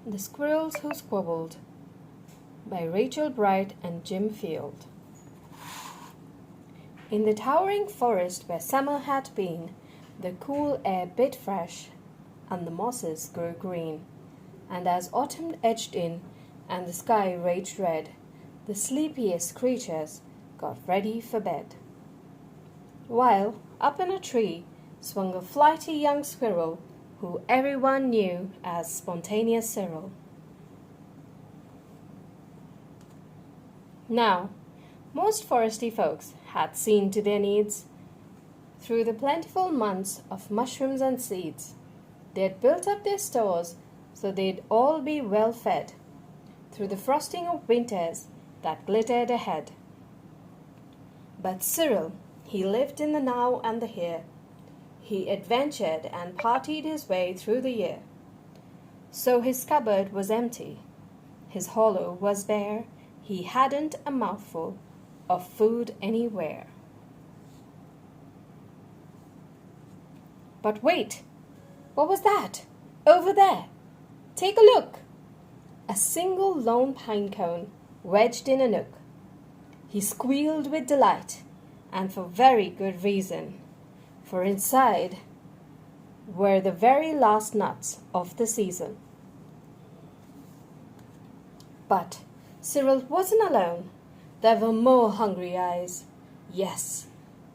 The Squirrels Who Squabbled by Rachel Bright and Jim Field. In the towering forest where summer had been, the cool air bit fresh, and the mosses grew green. And as autumn edged in, and the sky raged red, the sleepiest creatures got ready for bed. While, up in a tree, swung a flighty young squirrel, who everyone knew as Spontaneous Cyril. Now, most foresty folks had seen to their needs. Through the plentiful months of mushrooms and seeds, they had built up their stores so they'd all be well fed through the frosting of winters that glittered ahead. But Cyril, he lived in the now and the here. He adventured and partied his way through the year. So his cupboard was empty, his hollow was bare, he hadn't a mouthful of food anywhere. But wait! What was that? Over there! Take a look! A single lone pine cone wedged in a nook. He squealed with delight, and for very good reason, for inside were the very last nuts of the season. But Cyril wasn't alone. There were more hungry eyes. Yes,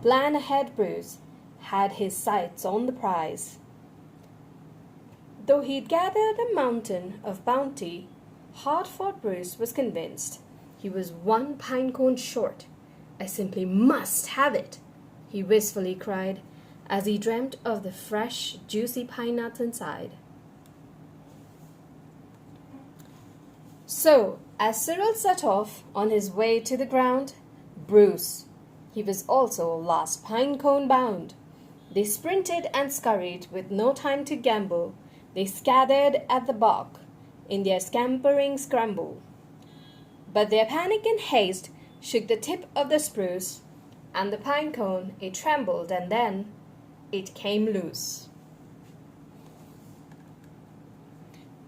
plan ahead Bruce had his sights on the prize. Though he'd gathered a mountain of bounty, hard-fought Bruce was convinced he was one pine cone short. I simply must have it, he wistfully cried, as he dreamt of the fresh, juicy pine nuts inside. So, as Cyril set off on his way to the ground, Bruce, he was also last pine cone bound. They sprinted and scurried with no time to gamble. They scattered at the bark in their scampering scramble. But their panic and haste shook the tip of the spruce, and the pine cone, it trembled, and then it came loose.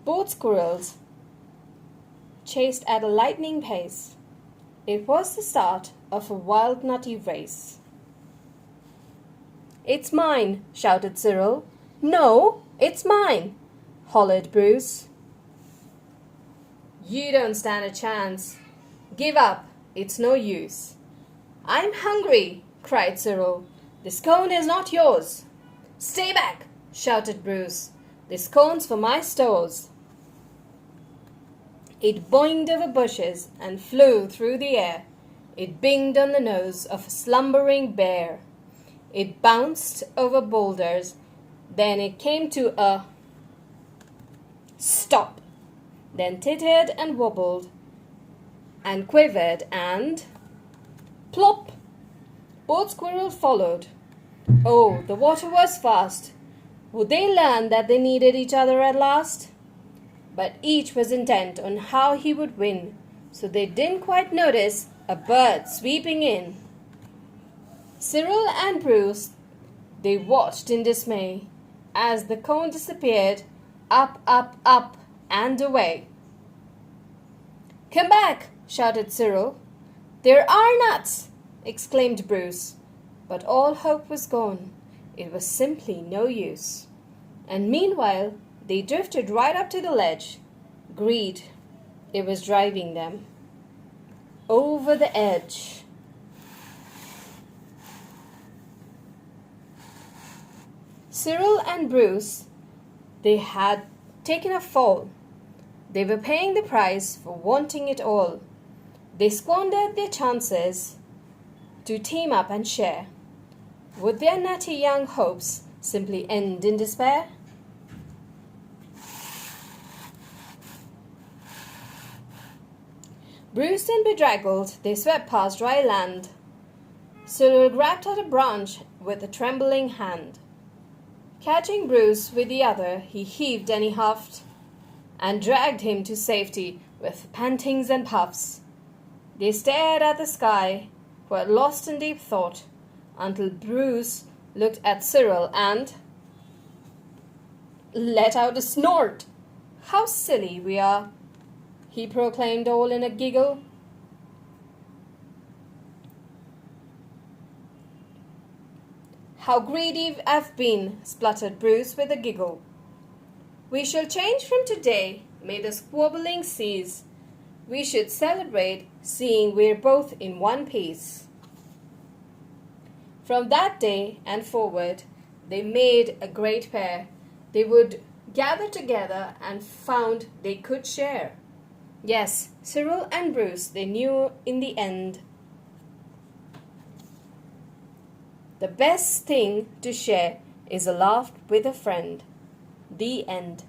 Both squirrels chased at a lightning pace. It was the start of a wild nutty race. "It's mine!" shouted Cyril. "No, it's mine!" hollered Bruce. "You don't stand a chance. Give up, it's no use." "I'm hungry!" cried Cyril. "This cone is not yours." "Stay back!" shouted Bruce. "This cone's for my stores." It boinged over bushes and flew through the air. It binged on the nose of a slumbering bear. It bounced over boulders. Then it came to a stop. Then tittered and wobbled and quivered and plop! Both squirrels followed. Oh, the water was fast. Would they learn that they needed each other at last? But each was intent on how he would win, so they didn't quite notice a bird sweeping in. Cyril and Bruce, they watched in dismay as the cone disappeared, up, up, up, and away. "Come back!" shouted Cyril. "There are nuts!" exclaimed Bruce. But all hope was gone. It was simply no use. And meanwhile, they drifted right up to the ledge. Greed, it was driving them over the edge. Cyril and Bruce, they had taken a fall. They were paying the price for wanting it all. They squandered their chances to team up and share. Would their nutty young hopes simply end in despair? Bruised and bedraggled, they swept past dry land. Cyril grabbed at a branch with a trembling hand. Catching Bruce with the other, he heaved and he huffed, and dragged him to safety with pantings and puffs. They stared at the sky, quite lost in deep thought, until Bruce looked at Cyril and let out a snort. How silly we are, he proclaimed all in a giggle. How greedy I've been, spluttered Bruce with a giggle. We shall change from today, may the squabbling cease. We should celebrate, seeing we're both in one piece. From that day and forward, they made a great pair. They would gather together and found they could share. Yes, Cyril and Bruce, they knew in the end. The best thing to share is a laugh with a friend. The end.